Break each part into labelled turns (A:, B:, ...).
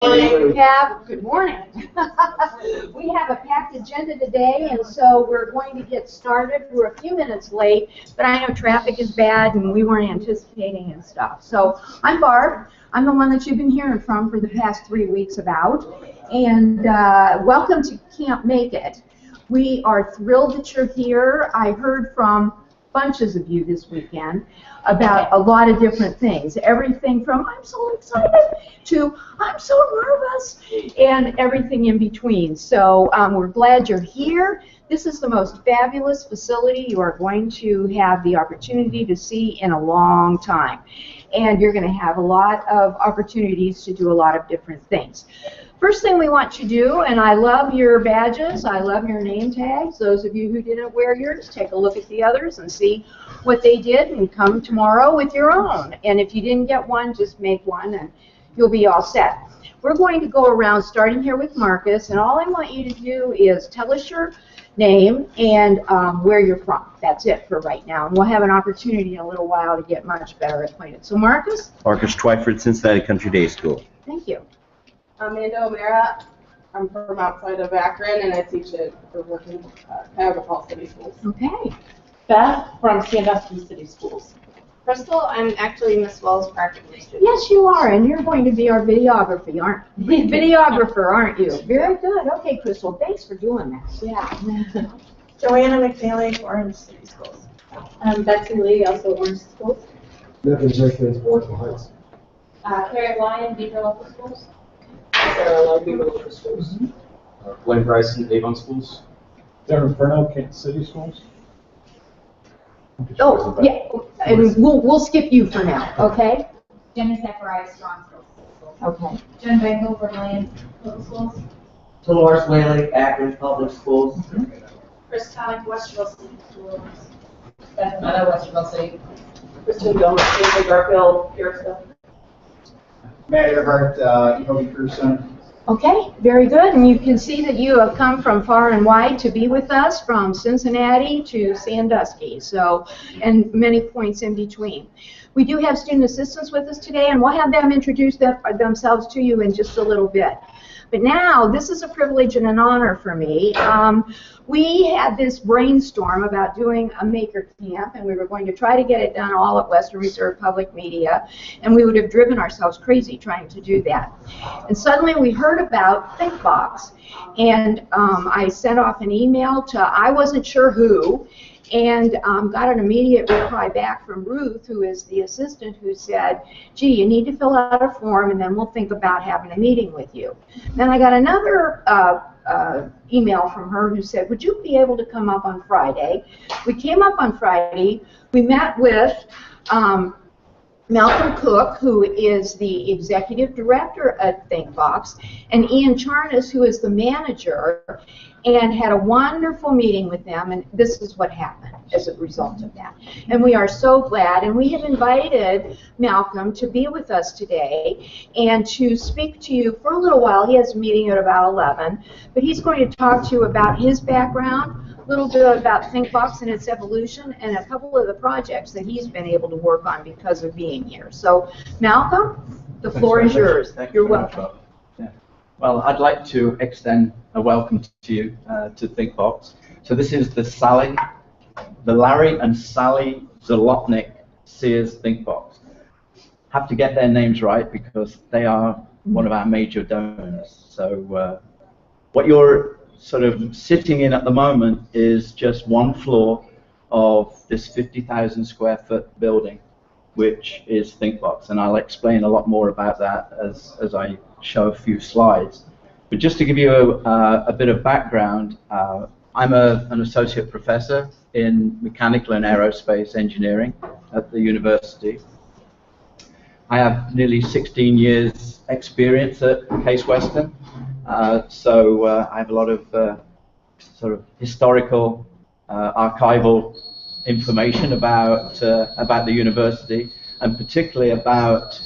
A: Good morning. We have a packed agenda today, and so we're going to get started. We're a few minutes late, but I know traffic is bad, and we weren't anticipating and stuff. So I'm Barb. I'm the one that you've been hearing from for the past 3 weeks about. And welcome to Camp Make It. We are thrilled that you're here. I heard from bunches of you this weekend about a lot of different things. Everything from I'm so excited to I'm so nervous and everything in between. So we're glad you're here. This is the most fabulous facility you are going to have the opportunity to see in a long time. And you're going to have a lot of opportunities to do a lot of different things. First thing we want you to do, and I love your badges, I love your name tags. Those of you who didn't wear yours, take a look at the others and see what they did and come tomorrow with your own. And if you didn't get one, just make one and you'll be all set. We're going to go around starting here with Marcus, and all I want you to do is tell us your name and where you're from. That's it for right now. And we'll have an opportunity in a little while to get much better acquainted. So Marcus?
B: Marcus Twyford, Cincinnati Country Day School.
A: Thank you.
C: Amanda O'Mara. I'm from outside of Akron, and I teach at the working Cuyahoga Falls City Schools.
A: Okay.
C: Beth from Sandusky City Schools. Crystal, I'm actually Miss Wells' practically student.
A: Yes, you are, and you're going to be our videographer, aren't you? Very good. Okay, Crystal, thanks for doing that.
C: Yeah. Joanna McNally, Orange City Schools.
D: Betsy Lee, also Orange Schools.
E: Nathan Jenkins, Orange Heights.
D: Carrie Lyon, Beaver Local Schools.
F: Sarah Lyon, Beaver Local Schools. Glenn Bryson, Avon Schools.
E: Darren Furno, Kansas City Schools.
A: Oh, yeah, and we'll skip you for now, okay?
D: Jenny Zacharias, Strong Schools.
A: Okay.
D: Jen Bangle, Vermillion Public Schools.
G: Dolores Whaley, Akron Public Schools.
D: Chris Tonic, Westerville City Schools. Beth Meta, Westerville City.
C: Kristen Gomez, Garfield, Pierceville.
E: Matt Earhart, Etobicoke Career Center.
A: Okay, very good. And you can see that you have come from far and wide to be with us, from Cincinnati to Sandusky, so, and many points in between. We do have student assistants with us today, and we'll have them introduce themselves to you in just a little bit. But now, this is a privilege and an honor for me. We had this brainstorm about doing a maker camp, and we were going to try to get it done all at Western Reserve Public Media, and we would have driven ourselves crazy trying to do that. And suddenly we heard about ThinkBox, and I sent off an email to I wasn't sure who, and got an immediate reply back from Ruth, who is the assistant, who said, gee, you need to fill out a form and then we'll think about having a meeting with you. Then I got another email from her who said, would you be able to come up on Friday? We came up on Friday. We met with Malcolm Cook, who is the executive director at ThinkBox, and Ian Charnas, who is the manager, and had a wonderful meeting with them, and this is what happened as a result of that. And we are so glad, and we have invited Malcolm to be with us today and to speak to you for a little while. He has a meeting at about 11, but he's going to talk to you about his background, a little bit about ThinkBox and its evolution, and a couple of the projects that he's been able to work on because of being here. So, Malcolm, the floor is yours. You're welcome.
H: Yeah. Well, I'd like to extend a welcome to you to ThinkBox. So this is the Larry and Sally Zalotnik Sears ThinkBox. Have to get their names right because they are one of our major donors. So what you're sort of sitting in at the moment is just one floor of this 50,000 square foot building, which is ThinkBox, and I'll explain a lot more about that as I show a few slides. But just to give you a bit of background, I'm an associate professor in mechanical and aerospace engineering at the university. I have nearly 16 years experience at Case Western. So I have a lot of sort of historical, archival information about the university, and particularly about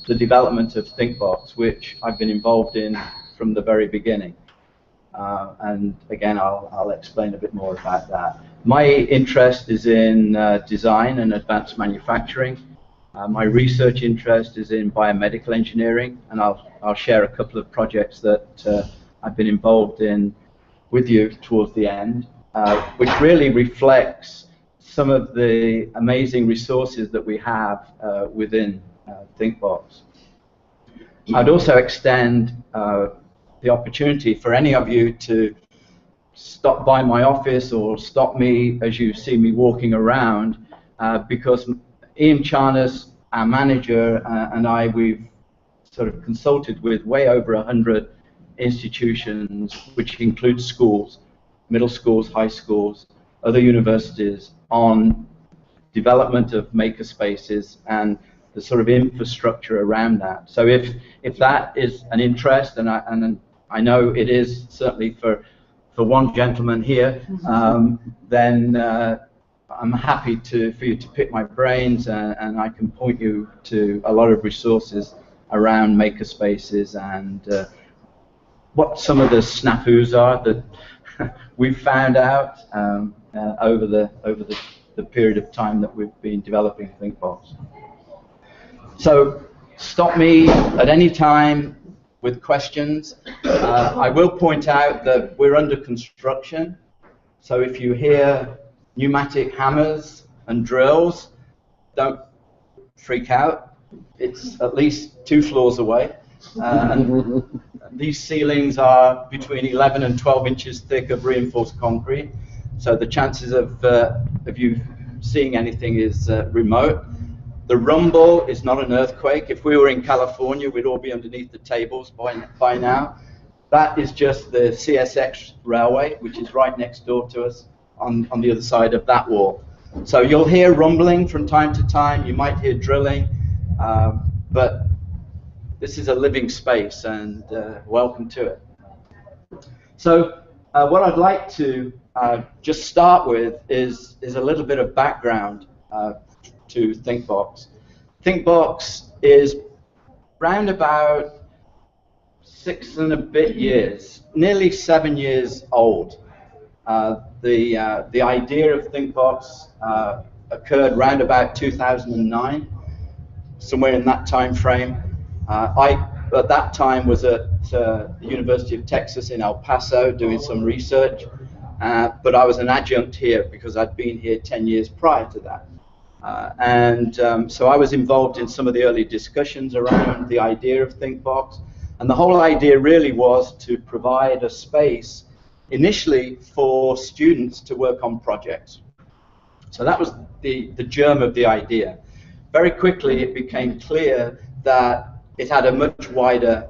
H: the development of ThinkBox, which I've been involved in from the very beginning. And again, I'll explain a bit more about that. My interest is in design and advanced manufacturing. My research interest is in biomedical engineering, and I'll share a couple of projects that I've been involved in with you towards the end, which really reflects some of the amazing resources that we have within ThinkBox. I'd also extend the opportunity for any of you to stop by my office or stop me as you see me walking around, because Ian Charnas, our manager, and I, we've sort of consulted with way over 100 institutions, which includes schools, middle schools, high schools, other universities, on development of makerspaces and the sort of infrastructure around that. So if that is an interest, and I know it is certainly for one gentleman here, then I'm happy for you to pick my brains, and I can point you to a lot of resources around makerspaces and what some of the snafus are that we've found out over the period of time that we've been developing ThinkBox. So stop me at any time with questions. I will point out that we're under construction, so if you hear pneumatic hammers and drills, don't freak out. It's at least 2 floors away. And these ceilings are between 11 and 12 inches thick of reinforced concrete, so the chances of you seeing anything is remote. The rumble is not an earthquake. If we were in California, we'd all be underneath the tables by now. That is just the CSX railway, which is right next door to us on the other side of that wall. So you'll hear rumbling from time to time. You might hear drilling, but this is a living space, and welcome to it. So what I'd like to just start with is a little bit of background to ThinkBox. ThinkBox is round about 6 and a bit years, nearly 7 years old. The idea of ThinkBox occurred round about 2009, somewhere in that time frame. I, at that time, was at the University of Texas in El Paso doing some research, but I was an adjunct here because I'd been here 10 years prior to that. So I was involved in some of the early discussions around the idea of ThinkBox, and the whole idea really was to provide a space initially for students to work on projects. So that was the germ of the idea. Very quickly it became clear that it had a much wider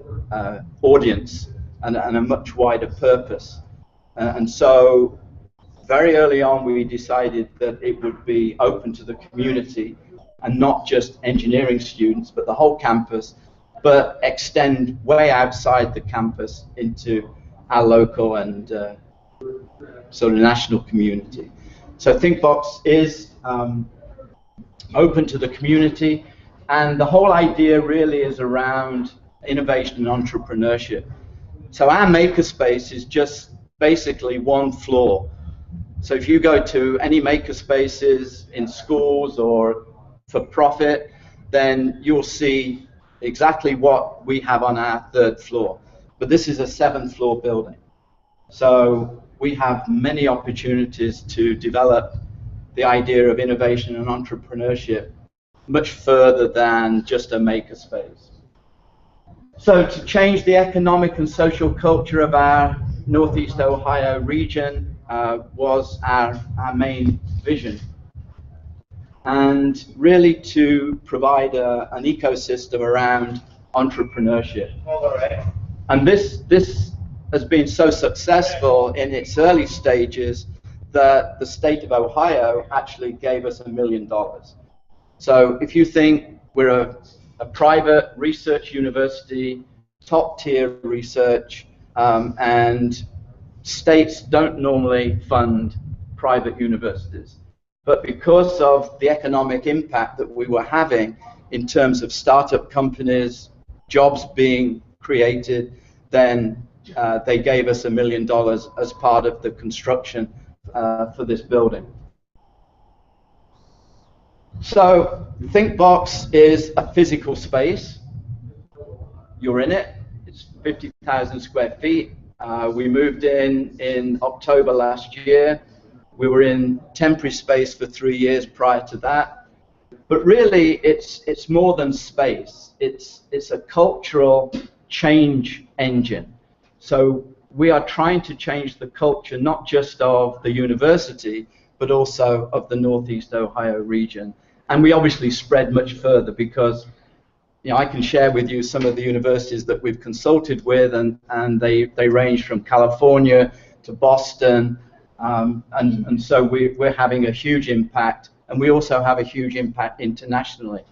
H: audience and a much wider purpose. And so very early on we decided that it would be open to the community, and not just engineering students, but the whole campus, but extend way outside the campus into our local and sort of national community. So ThinkBox is open to the community, and the whole idea really is around innovation and entrepreneurship. So our makerspace is just basically 1 floor. So if you go to any makerspaces in schools or for profit, then you'll see exactly what we have on our 3rd floor. But this is a 7th floor building. So we have many opportunities to develop the idea of innovation and entrepreneurship much further than just a makerspace. So to change the economic and social culture of our Northeast Ohio region was our main vision, and really to provide an ecosystem around entrepreneurship. And this has been so successful in its early stages that the state of Ohio actually gave us $1 million. So if you think we're a private research university, top tier research, and states don't normally fund private universities. But because of the economic impact that we were having in terms of startup companies, jobs being created, then they gave us $1 million as part of the construction for this building. So ThinkBox is a physical space. You're in it. It's 50,000 square feet. We moved in October last year. We were in temporary space for 3 years prior to that. But really, it's more than space. It's a cultural change engine. So we are trying to change the culture, not just of the university, but also of the Northeast Ohio region. And we obviously spread much further because, you know, I can share with you some of the universities that we've consulted with, and they range from California to Boston, and so we're having a huge impact, and we also have a huge impact internationally.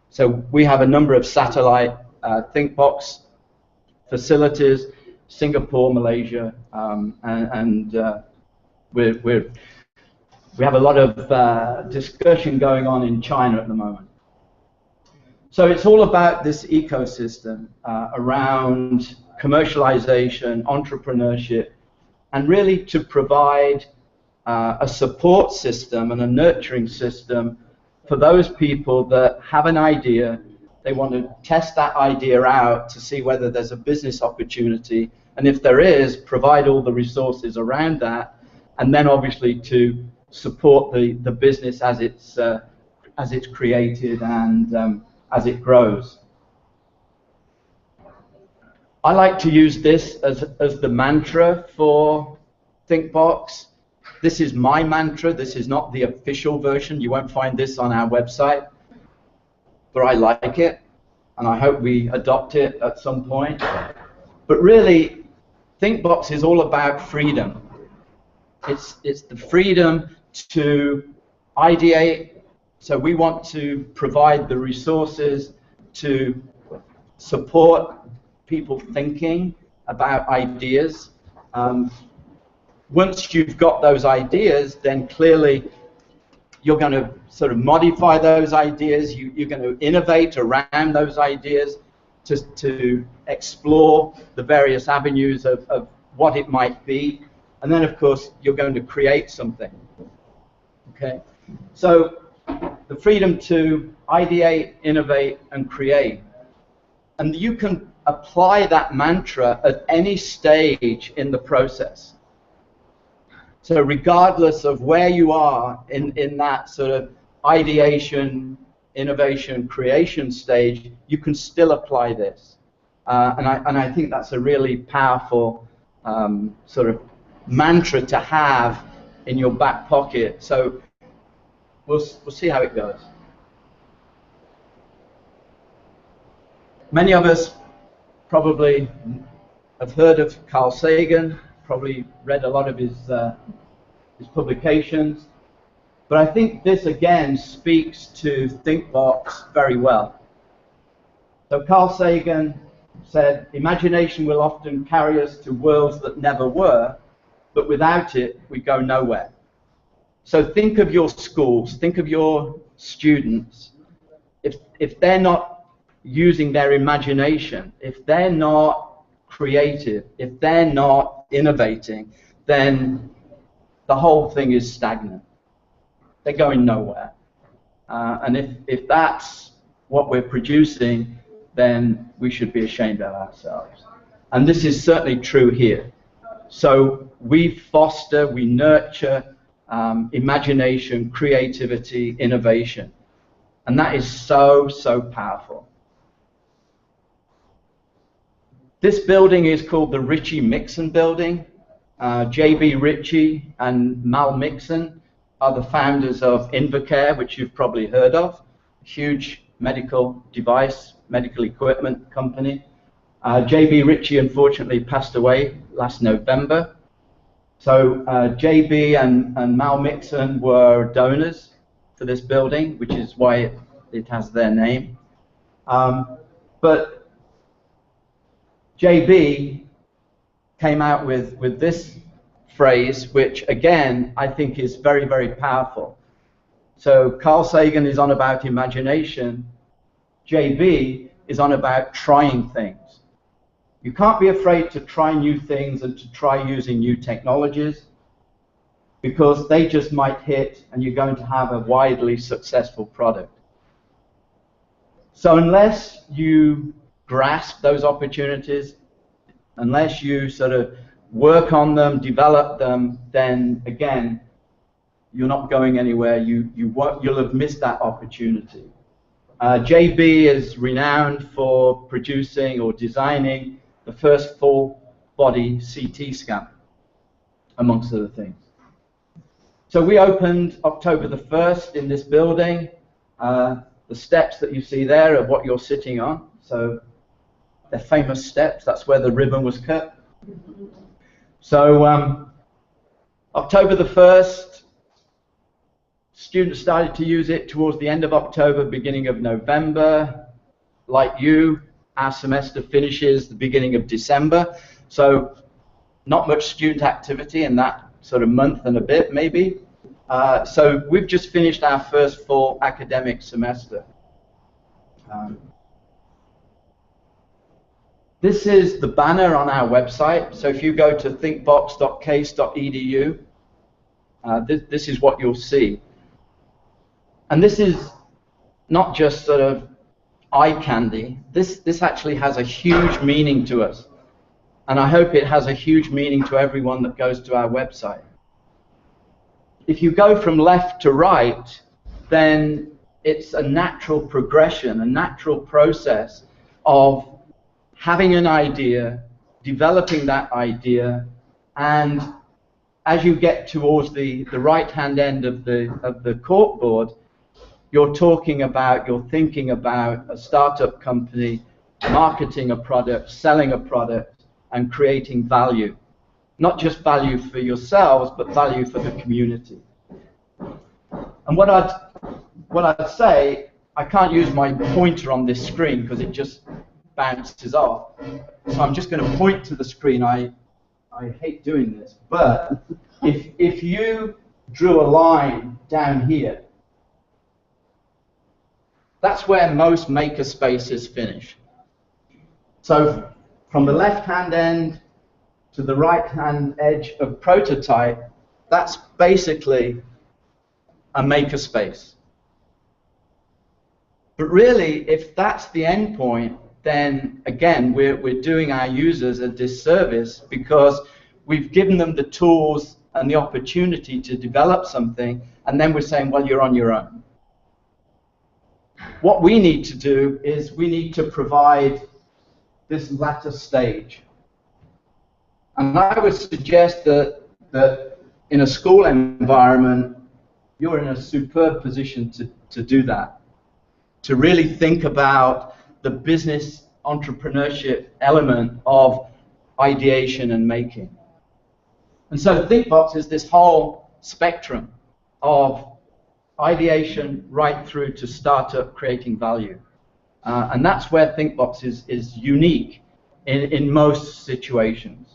H: So we have a number of satellite ThinkBox facilities, Singapore, Malaysia, and we have a lot of discussion going on in China at the moment. So it's all about this ecosystem around commercialization, entrepreneurship, and really to provide a support system and a nurturing system for those people that have an idea. They want to test that idea out to see whether there's a business opportunity, and if there is, provide all the resources around that, and then obviously to support the business as it's created and as it grows. I like to use this as the mantra for ThinkBox. This is my mantra. This is not the official version. You won't find this on our website, but I like it, and I hope we adopt it at some point. But really, ThinkBox is all about freedom. It's the freedom to ideate. So we want to provide the resources to support people thinking about ideas. Once you've got those ideas, then clearly you're going to sort of modify those ideas. You're going to innovate around those ideas to explore the various avenues of what it might be. And then, of course, you're going to create something. Okay? So the freedom to ideate, innovate, and create. And you can apply that mantra at any stage in the process. So regardless of where you are in that sort of ideation, innovation, creation stage, you can still apply this. And I think that's a really powerful sort of mantra to have in your back pocket. So we'll see how it goes. Many of us probably have heard of Carl Sagan, probably read a lot of his publications, but I think this again speaks to ThinkBox very well. So Carl Sagan said, "Imagination will often carry us to worlds that never were, but without it, we go nowhere." So think of your schools, think of your students. If they're not using their imagination, if they're not creative, if they're not innovating, then the whole thing is stagnant. They're going nowhere. And if that's what we're producing, then we should be ashamed of ourselves. And this is certainly true here. So we foster, we nurture imagination, creativity, innovation. And that is so, so powerful. This building is called the Ritchie Mixon Building. J.B. Ritchie and Mal Mixon are the founders of Invacare, which you've probably heard of, a huge medical device, medical equipment company. J.B. Ritchie unfortunately passed away last November. So J.B. and Mal Mixon were donors for this building, which is why it has their name. But J.B. came out with this phrase, which again I think is very, very powerful. So Carl Sagan is on about imagination. J.B. is on about trying things. You can't be afraid to try new things and to try using new technologies, because they just might hit and you're going to have a widely successful product. So unless you grasp those opportunities, unless you sort of work on them, develop them, then again, you're not going anywhere. You'll have missed that opportunity. JB is renowned for producing or designing the first full-body CT scan, amongst other things. So we opened October the 1st in this building. The steps that you see there are what you're sitting on. So they're famous steps. That's where the ribbon was cut. So October the 1st, students started to use it towards the end of October, beginning of November. Like you, our semester finishes the beginning of December. So not much student activity in that sort of month and a bit, maybe. So we've just finished our first full academic semester. This is the banner on our website. So if you go to thinkbox.case.edu, this is what you'll see. And this is not just sort of eye candy. This actually has a huge meaning to us. And I hope it has a huge meaning to everyone that goes to our website. If you go from left to right, then it's a natural progression, a natural process of having an idea, developing that idea, and as you get towards the right-hand end of the corkboard, you're thinking about a startup company, marketing a product, selling a product, and creating value. Not just value for yourselves, but value for the community. And what I'd say, I can't use my pointer on this screen because it just bounces off. So I'm just going to point to the screen. I hate doing this, but if you drew a line down here, that's where most maker spaces finish. So from the left-hand end to the right-hand edge of prototype, that's basically a maker space. But really, if that's the end point, then again, we're doing our users a disservice because we've given them the tools and the opportunity to develop something, and then we're saying, well, you're on your own. What we need to do is we need to provide this latter stage. And I would suggest that in a school environment, you're in a superb position to do that, to really think about the business entrepreneurship element of ideation and making. And so ThinkBox is this whole spectrum of ideation right through to startup creating value. And that's where ThinkBox is unique in most situations.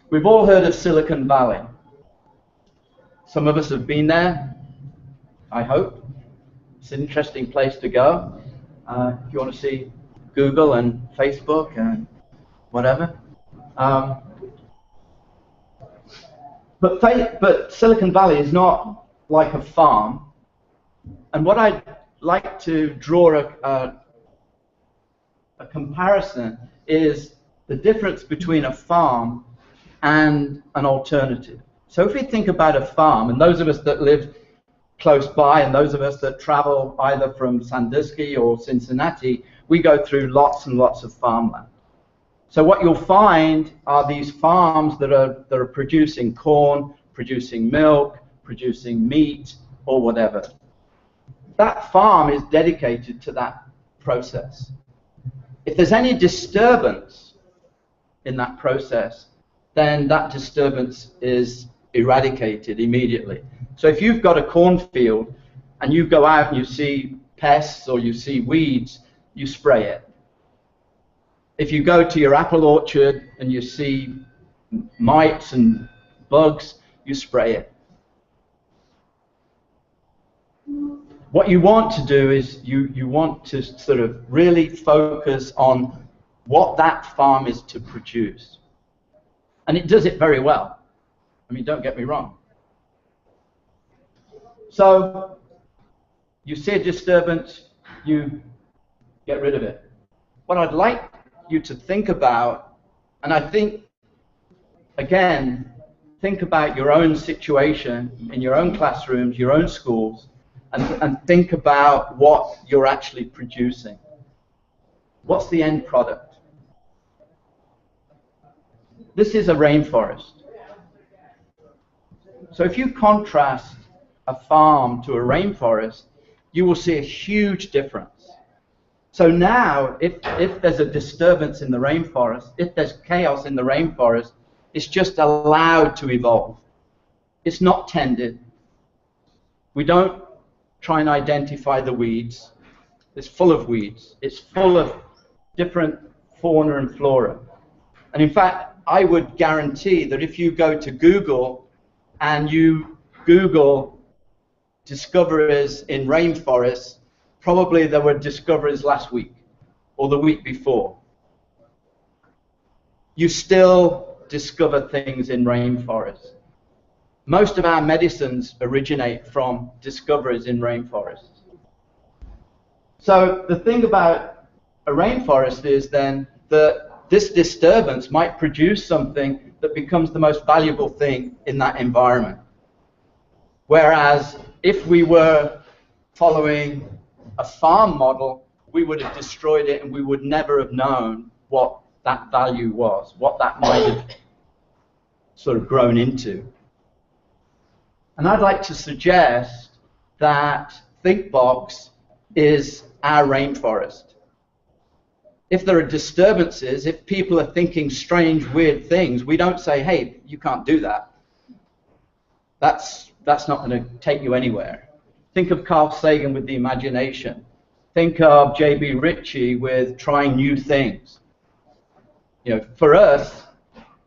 H: We've all heard of Silicon Valley. Some of us have been there, I hope. It's an interesting place to go. If you want to see Google and Facebook and whatever. But Silicon Valley is not like a farm. And what I'd like to draw a comparison is the difference between a farm and an alternative. So if we think about a farm, and those of us that live close by and those of us that travel either from Sandusky or Cincinnati, we go through lots and lots of farmland. So what you'll find are these farms that are producing corn, producing milk, producing meat, or whatever. That farm is dedicated to that process. If there's any disturbance in that process, then that disturbance is eradicated immediately. So if you've got a cornfield and you go out and you see pests or you see weeds, you spray it. If you go to your apple orchard and you see mites and bugs, you spray it. What you want to do is you want to sort of really focus on what that farm is to produce. And it does it very well. I mean, don't get me wrong. So you see a disturbance, you get rid of it. What I'd like you to think about, and I think, again, think about your own situation in your own classrooms, your own schools, and think about what you're actually producing. What's the end product? This is a rainforest. So if you contrast a farm to a rainforest, you will see a huge difference. So now, if there's a disturbance in the rainforest, if there's chaos in the rainforest, it's just allowed to evolve. It's not tended. We don't try and identify the weeds. It's full of weeds. It's full of different fauna and flora. And in fact, I would guarantee that if you go to Google and you Google discoveries in rainforests, probably there were discoveries last week or the week before. You still discover things in rainforests. Most of our medicines originate from discoveries in rainforests. So the thing about a rainforest is then that this disturbance might produce something that becomes the most valuable thing in that environment. Whereas if we were following a farm model, we would have destroyed it and we would never have known what that value was, what that might have sort of grown into. And I'd like to suggest that ThinkBox is our rainforest. If there are disturbances, if people are thinking strange, weird things, we don't say, hey, you can't do that. That's not going to take you anywhere. Think of Carl Sagan with the imagination. Think of J.B. Ritchie with trying new things. You know, for us,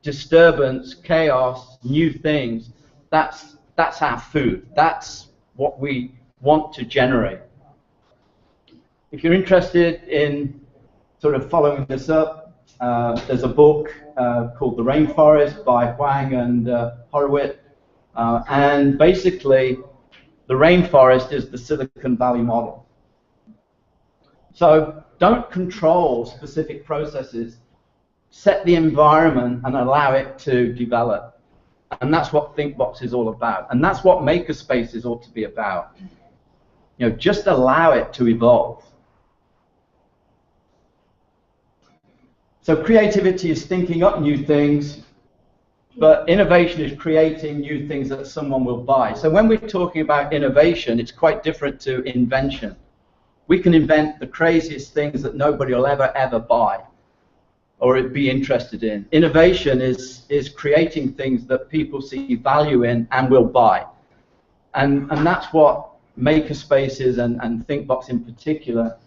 H: disturbance, chaos, new things, that's our food. That's what we want to generate. If you're interested in sort of following this up, there's a book called The Rainforest by Huang and Horowitz. And basically, the rainforest is the Silicon Valley model. So don't control specific processes. Set the environment and allow it to develop. And that's what ThinkBox is all about. And that's what makerspaces ought to be about. You know, just allow it to evolve. So creativity is thinking up new things, but innovation is creating new things that someone will buy. So when we're talking about innovation, it's quite different to invention. We can invent the craziest things that nobody will ever buy or be interested in. Innovation is creating things that people see value in and will buy. And that's what makerspaces and ThinkBox in particular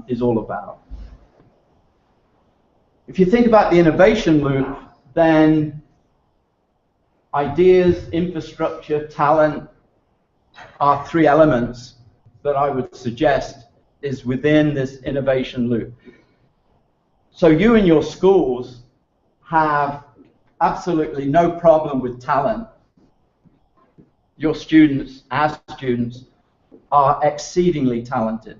H: is all about. If you think about the innovation loop, then ideas, infrastructure, talent are three elements that I would suggest is within this innovation loop. So you in your schools have absolutely no problem with talent. Your students, as students, are exceedingly talented,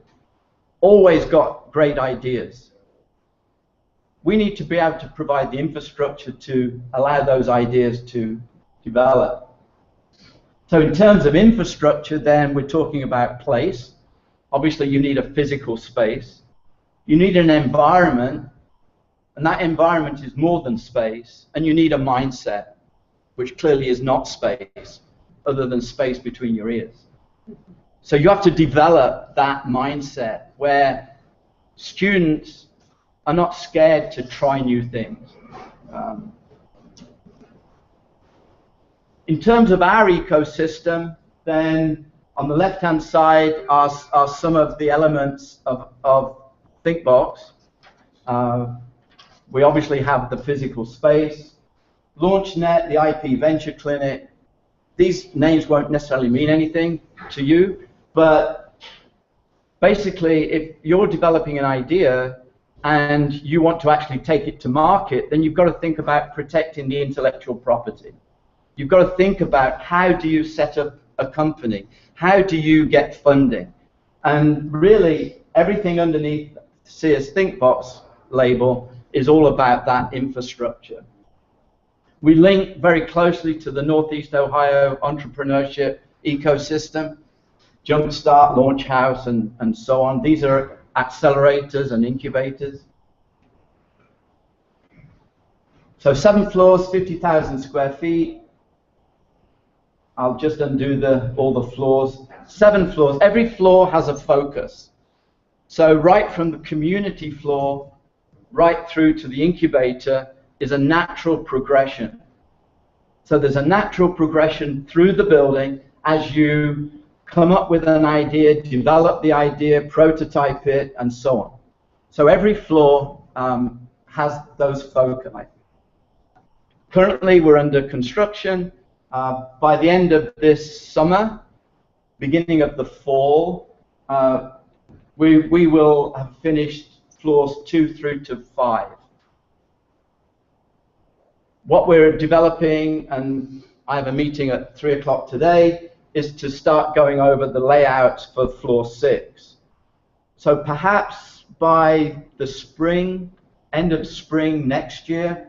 H: always got great ideas. We need to be able to provide the infrastructure to allow those ideas to develop. So in terms of infrastructure, then we're talking about place. Obviously, you need a physical space. You need an environment, and that environment is more than space. And you need a mindset, which clearly is not space, other than space between your ears. So you have to develop that mindset where students are not scared to try new things. In terms of our ecosystem, then on the left-hand side are some of the elements of ThinkBox. We obviously have the physical space, LaunchNet, the IP Venture Clinic. These names won't necessarily mean anything to you, but basically, if you're developing an idea, and you want to actually take it to market, then you've got to think about protecting the intellectual property. You've got to think about how do you set up a company? How do you get funding? And really, everything underneath Sears ThinkBox label is all about that infrastructure. We link very closely to the Northeast Ohio entrepreneurship ecosystem, Jumpstart, Launch House, and so on. These are accelerators and incubators. So 7 floors, 50,000 square feet. I'll just undo all the floors. 7 floors. Every floor has a focus. So right from the community floor right through to the incubator is a natural progression. So there's a natural progression through the building as you come up with an idea, develop the idea, prototype it, and so on. So every floor has those foci. Currently, we're under construction. By the end of this summer, beginning of the fall, we will have finished floors 2 through to 5. What we're developing, and I have a meeting at 3 o'clock today, is to start going over the layouts for floor 6. So perhaps by the spring, end of spring next year,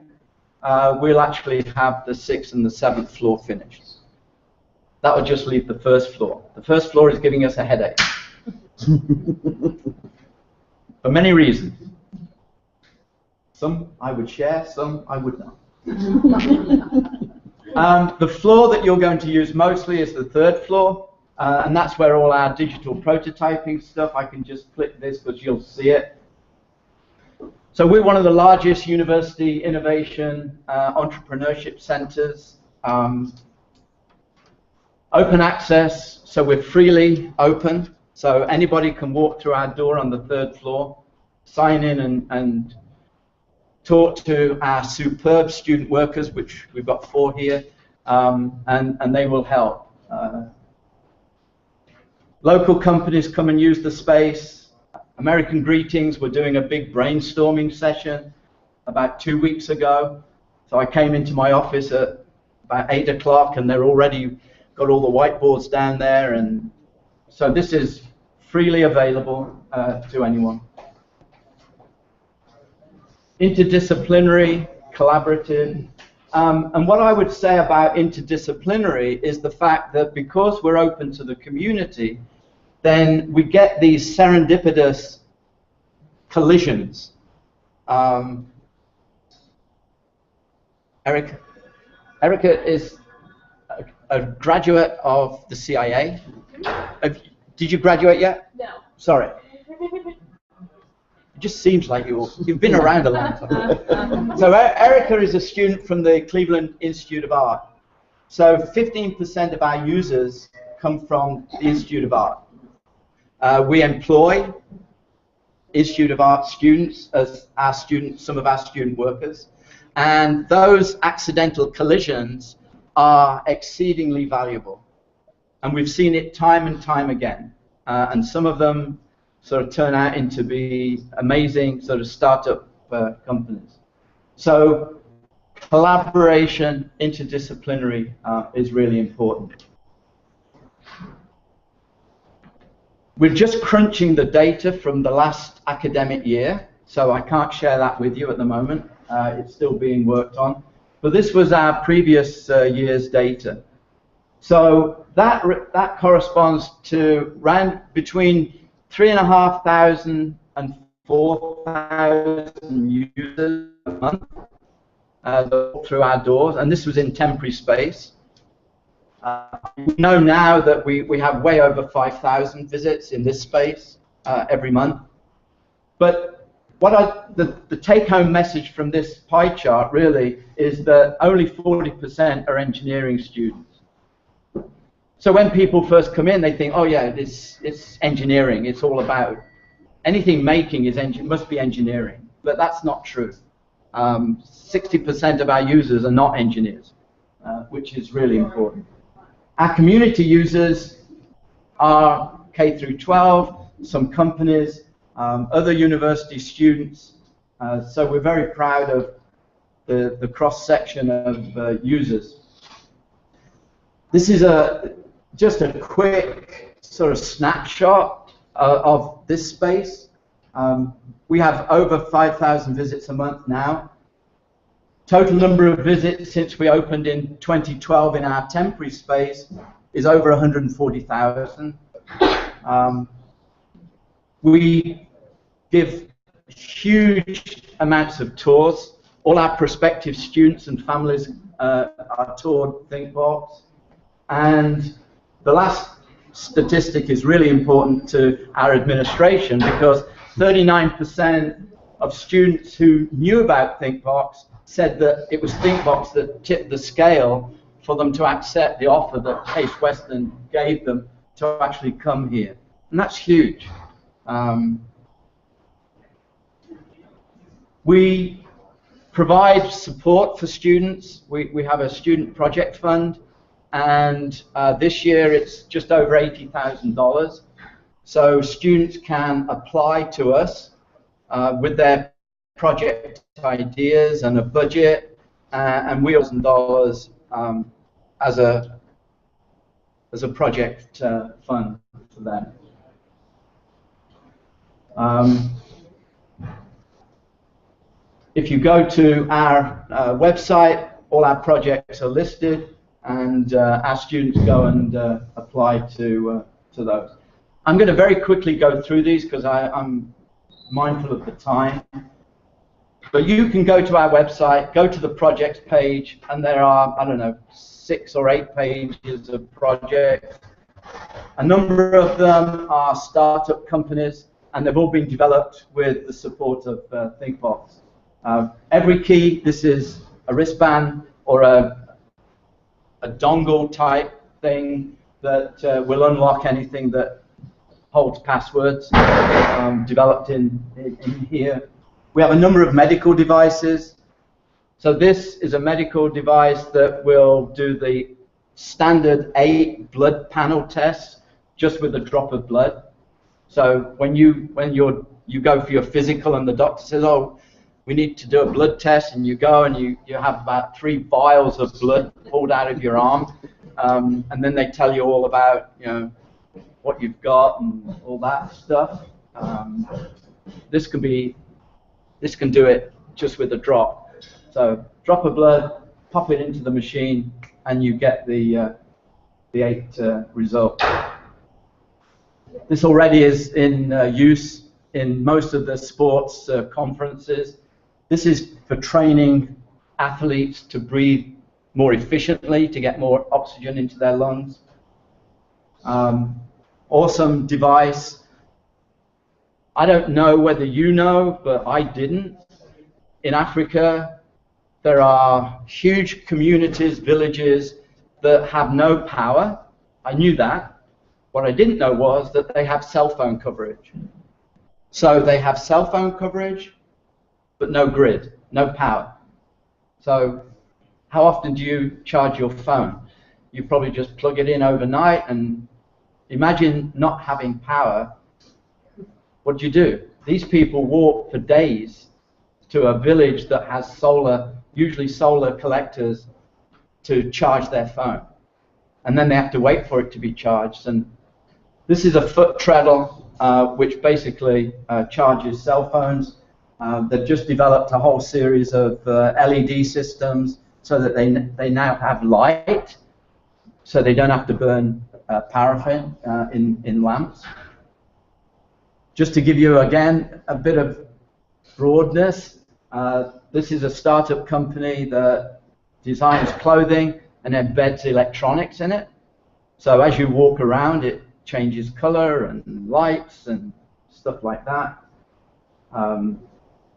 H: we'll actually have the 6th and the 7th floor finished. That would just leave the 1st floor. The 1st floor is giving us a headache. For many reasons. Some I would share, some I would not. The floor that you're going to use mostly is the 3rd floor, and that's where all our digital prototyping stuff, I can just click this because you'll see it. So we're one of the largest university innovation entrepreneurship centers. Open access, so we're freely open, so anybody can walk through our door on the 3rd floor, sign in and talk to our superb student workers, which we've got 4 here, and they will help. Local companies come and use the space. American Greetings were doing a big brainstorming session about 2 weeks ago. So I came into my office at about 8 o'clock, and they're already got all the whiteboards down there. And so this is freely available to anyone. Interdisciplinary, collaborative. And what I would say about interdisciplinary is the fact that because we're open to the community, then we get these serendipitous collisions. Erica is a graduate of the CIA. Did you graduate yet?
C: No.
H: Sorry. It just seems like you've been around a long time. So Erica is a student from the Cleveland Institute of Art. So 15% of our users come from the Institute of Art. We employ Institute of Art students as our students, some of our student workers, and those accidental collisions are exceedingly valuable. And we've seen it time and time again. And some of them sort of turn out into be amazing sort of startup companies. So collaboration, interdisciplinary is really important. We're just crunching the data from the last academic year, so I can't share that with you at the moment. It's still being worked on. But this was our previous year's data. So that corresponds to between 3,500 and 4,000 users a month through our doors, and this was in temporary space. We know now that we have way over 5,000 visits in this space every month. But the take-home message from this pie chart really is that only 40% are engineering students. So when people first come in, they think, oh yeah, it's engineering. It's all about anything making must be engineering. But that's not true. 60% of our users are not engineers, which is really important. Our community users are K through 12, some companies, other university students, So we're very proud of the cross-section of users. This is just a quick sort of snapshot of this space. We have over 5,000 visits a month now. Total number of visits since we opened in 2012 in our temporary space is over 140,000. We give huge amounts of tours. All our prospective students and families are toured ThinkBox. And the last statistic is really important to our administration because 39% of students who knew about ThinkBox said that it was ThinkBox that tipped the scale for them to accept the offer that Case Western gave them to actually come here. And that's huge. We provide support for students. We have a student project fund, and this year it's just over $80,000. So students can apply to us with their project ideas and a budget, and we $1,000 as a project fund for them. If you go to our website, all our projects are listed, and our students go and apply to those. I'm going to very quickly go through these because I'm mindful of the time. But you can go to our website, go to the projects page, and there are, I don't know, 6 or 8 pages of projects. A number of them are startup companies, and they've all been developed with the support of ThinkBox. Every key, this is a wristband or a dongle type thing that will unlock anything that holds passwords, developed in here. We have a number of medical devices. So this is a medical device that will do the standard 8 blood panel tests just with a drop of blood. So when you go for your physical and the doctor says, oh, we need to do a blood test, and you go and you have about 3 vials of blood pulled out of your arm, and then they tell you all about what you've got and all that stuff. This can do it just with a drop. So drop of blood, pop it into the machine, and you get the 8 result. This already is in use in most of the sports conferences. This is for training athletes to breathe more efficiently, to get more oxygen into their lungs. Awesome device. I don't know whether you know, but I didn't. In Africa, there are huge communities, villages that have no power. I knew that. What I didn't know was that they have cell phone coverage. So they have cell phone coverage, but no grid, no power. So how often do you charge your phone? You probably just plug it in overnight, and imagine not having power. What do you do? These people walk for days to a village that has solar, usually solar collectors, to charge their phone. And then they have to wait for it to be charged. And this is a foot treadle, which basically charges cell phones. They've just developed a whole series of LED systems so that they now have light, so they don't have to burn paraffin in lamps. Just to give you, again, a bit of broadness, this is a startup company that designs clothing and embeds electronics in it. So as you walk around, it changes color and lights and stuff like that.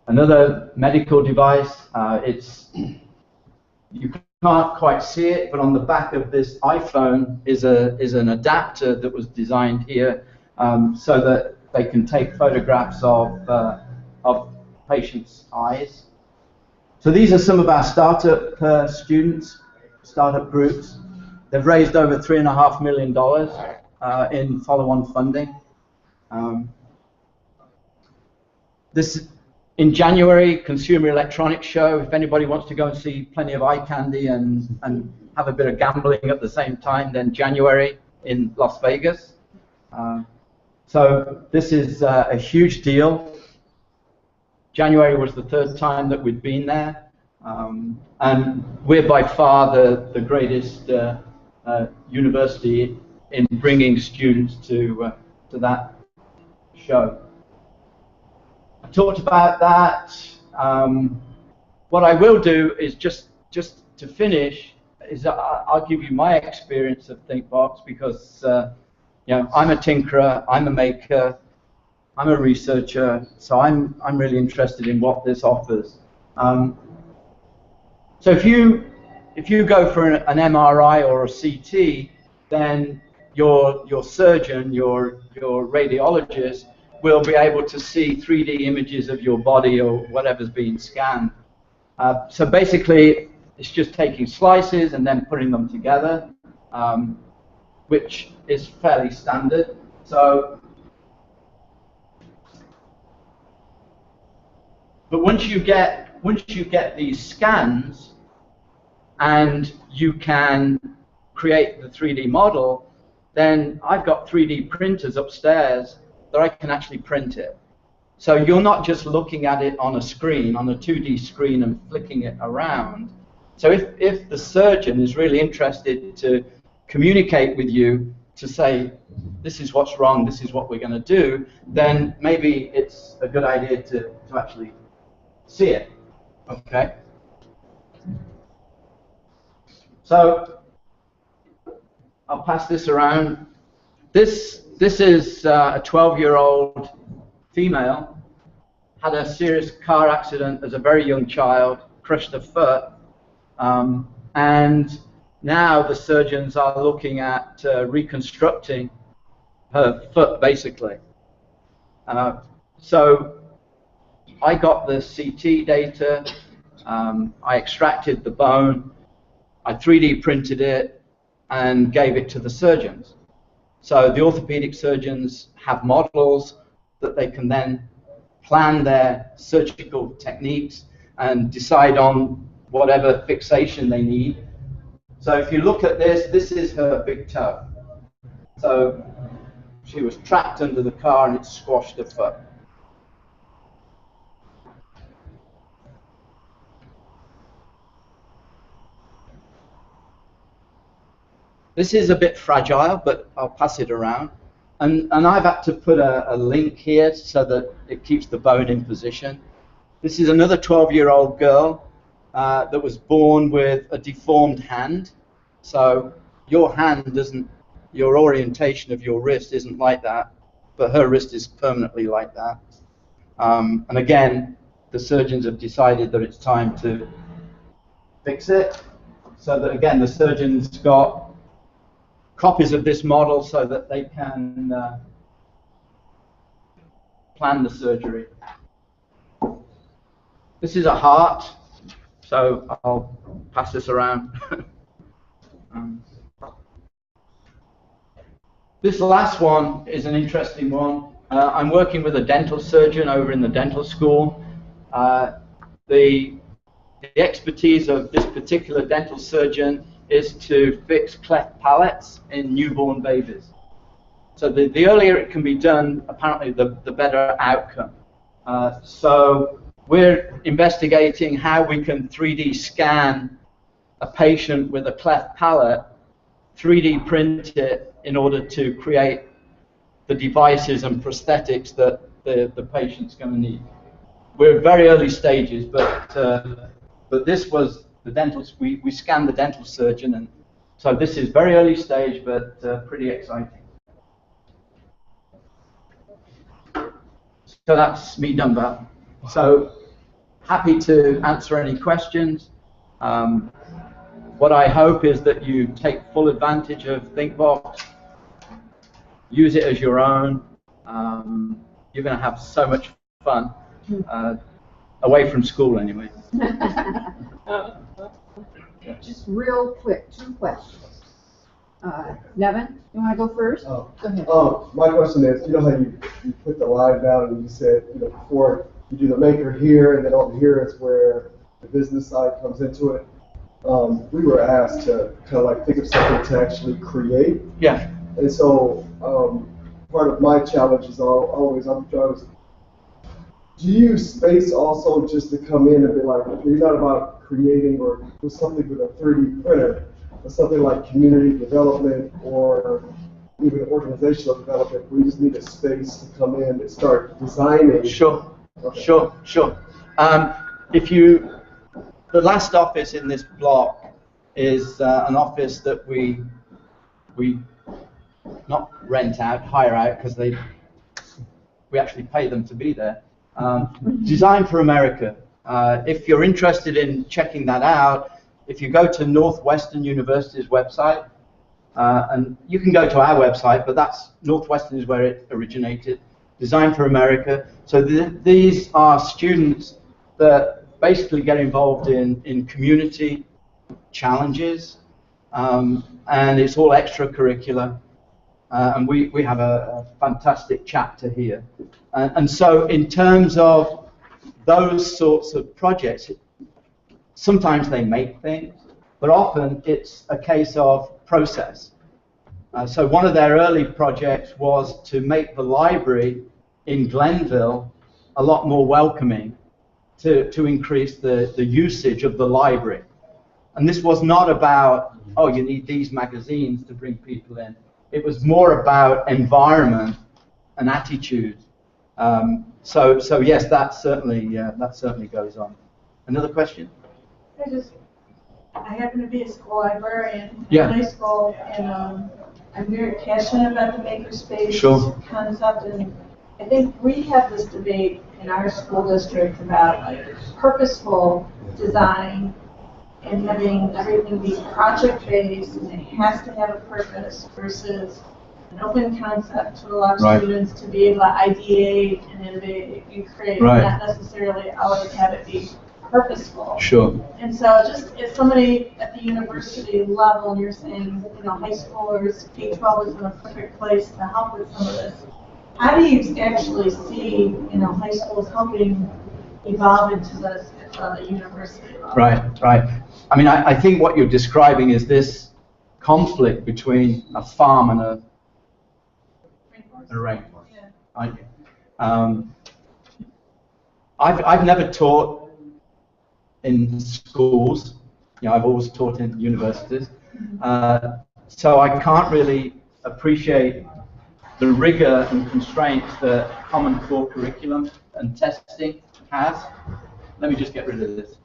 H: Another medical device, you can't quite see it, but on the back of this iPhone is an adapter that was designed here so that they can take photographs of patients' eyes. So these are some of our startup students, startup groups. They've raised over $3.5 million in follow-on funding. This In January, Consumer Electronics Show. If anybody wants to go and see plenty of eye candy and have a bit of gambling at the same time, then January in Las Vegas. So this is a huge deal. January was the third time that we'd been there, and we're by far the greatest university in bringing students to that show. I talked about that. What I will do is just to finish is I'll give you my experience of ThinkBox, because you know, I'm a tinkerer, I'm a maker, I'm a researcher, so I'm really interested in what this offers. So if you go for an MRI or a CT, then your surgeon, your radiologist, will be able to see 3D images of your body or whatever's being scanned. So basically, it's just taking slices and then putting them together, which is fairly standard. So, but once you get these scans and you can create the 3D model, then I've got 3D printers upstairs that I can actually print it. So you're not just looking at it on a screen, on a 2D screen, and flicking it around. So if the surgeon is really interested to communicate with you to say, this is what's wrong, this is what we're going to do, then maybe it's a good idea to actually see it. Okay? So I'll pass this around. This is a 12-year-old female, had a serious car accident as a very young child, crushed her foot, and now the surgeons are looking at reconstructing her foot, basically. So I got the CT data, I extracted the bone, I 3D printed it, and gave it to the surgeons. So the orthopedic surgeons have models that they can then plan their surgical techniques and decide on whatever fixation they need. So if you look at this is her big toe. So she was trapped under the car and it squashed her foot. This is a bit fragile, but I'll pass it around. And I've had to put a link here so that it keeps the bone in position. This is another 12-year-old girl that was born with a deformed hand. So your hand doesn't, your orientation of your wrist isn't like that, but her wrist is permanently like that. And again, the surgeons have decided that it's time to fix it. So that again, the surgeons got copies of this model so that they can plan the surgery. This is a heart, so I'll pass this around. This last one is an interesting one. I'm working with a dental surgeon over in the dental school. The expertise of this particular dental surgeon is to fix cleft palates in newborn babies. So the earlier it can be done, apparently the better outcome. So we're investigating how we can 3D scan a patient with a cleft palate, 3D print it in order to create the devices and prosthetics that the patient's going to need. We're very early stages, but this was the dental, we scanned the dental surgeon, and so this is very early stage, but pretty exciting. So that's me done that. So happy to answer any questions. What I hope is that you take full advantage of ThinkBox, use it as your own. You're going to have so much fun, away from school anyway.
A: Just real quick, 2 questions. Nevin, you want to go first?
E: Oh.
A: Go ahead.
E: My question is, you know how you put the line down and you said, you know, before
I: you do the maker here, and then over here is where the business side comes into it. We were asked to kind of like think of something to actually create.
H: Yeah.
I: And so part of my challenge is always, do you use space also just to come in and be like, you're not about creating or do something with a 3D printer, but something like community development or even organizational development, we just need a space to come in and start designing.
H: Sure,
I: Okay.
H: sure. The last office in this block is an office that we not rent out, hire out, because we actually pay them to be there. Design for America. If you're interested in checking that out, if you go to Northwestern University's website, and you can go to our website, but Northwestern is where it originated. Design for America. So these are students that basically get involved in community challenges, and it's all extracurricular. And we have a fantastic chapter here. And so in terms of those sorts of projects, sometimes they make things, but often it's a case of process. So one of their early projects was to make the library in Glenville a lot more welcoming, to increase the usage of the library. And this was not about, oh, you need these magazines to bring people in. It was more about environment and attitude. So yes, that certainly goes on. Another question?
D: I happen to be a school librarian
H: Yeah.
D: in high school, and I'm very passionate about the makerspace
H: Sure.
D: concept, and I think we have this debate in our school district about like purposeful design and having everything be project-based, and it has to have a purpose versus an open concept to allow
H: Right.
D: students to be able to ideate and innovate and create,
H: Right.
D: not necessarily always have it be purposeful.
H: Sure.
D: And so just as somebody at the university level, and you're saying, high schoolers, K-12 is in a perfect place to help with some of this, how do you actually see, high schools helping evolve into this at the university level?
H: Right. I mean, I think what you're describing is this conflict between a farm and a rainforest.
D: Yeah.
H: Aren't you? I've never taught in schools. I've always taught in universities. So I can't really appreciate the rigor and constraints that Common Core curriculum and testing has. Let me just get rid of this.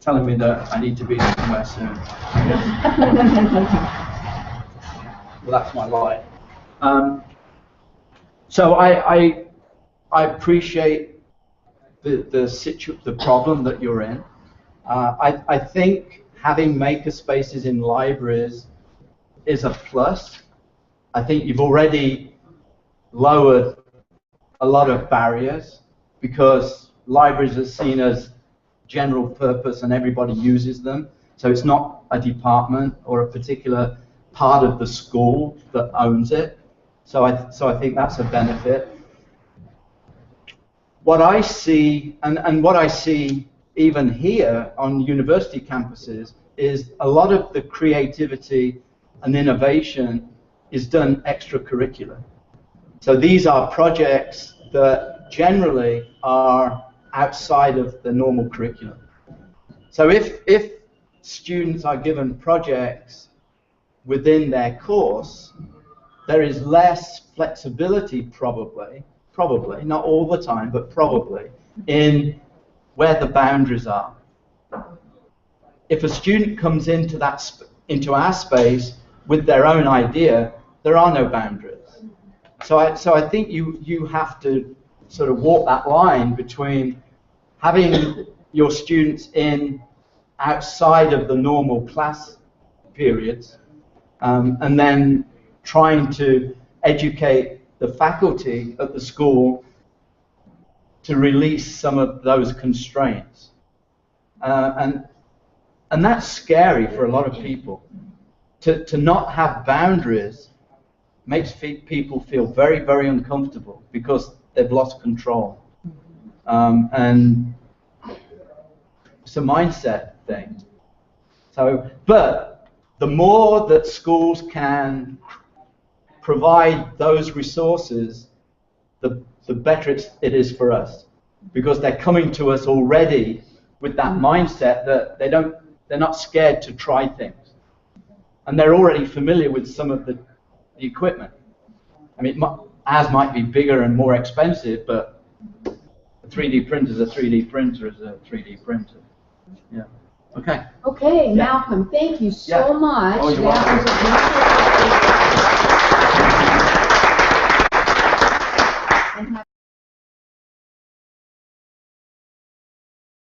H: Telling me that I need to be somewhere soon. Well, that's my life. So I appreciate the problem that you're in. I think having maker spaces in libraries is a plus. I think you've already lowered a lot of barriers because libraries are seen as general purpose and everybody uses them. So it's not a department or a particular part of the school that owns it. So I think that's a benefit. What I see, and what I see even here on university campuses, is a lot of the creativity and innovation is done extracurricular. So these are projects that generally are outside of the normal curriculum. So if students are given projects within their course, there is less flexibility probably, not all the time, but probably, in where the boundaries are. If a student comes into our space with their own idea, there are no boundaries. So I think you have to sort of walk that line between having your students in outside of the normal class periods, and then trying to educate the faculty at the school to release some of those constraints. And that's scary for a lot of people. To not have boundaries makes people feel very, very uncomfortable because they've lost control. And it's a mindset thing. So, but the more that schools can provide those resources, the better it is for us, because they're coming to us already with that mindset that they're not scared to try things, and they're already familiar with some of the equipment. I mean, ours might be bigger and more expensive, but a 3D printer is a 3D printer is a 3D printer. Yeah. Okay.
A: Okay,
H: Yeah.
A: Malcolm, thank you so
H: Yeah.
A: much.
H: Oh, you're
A: That was a wonderful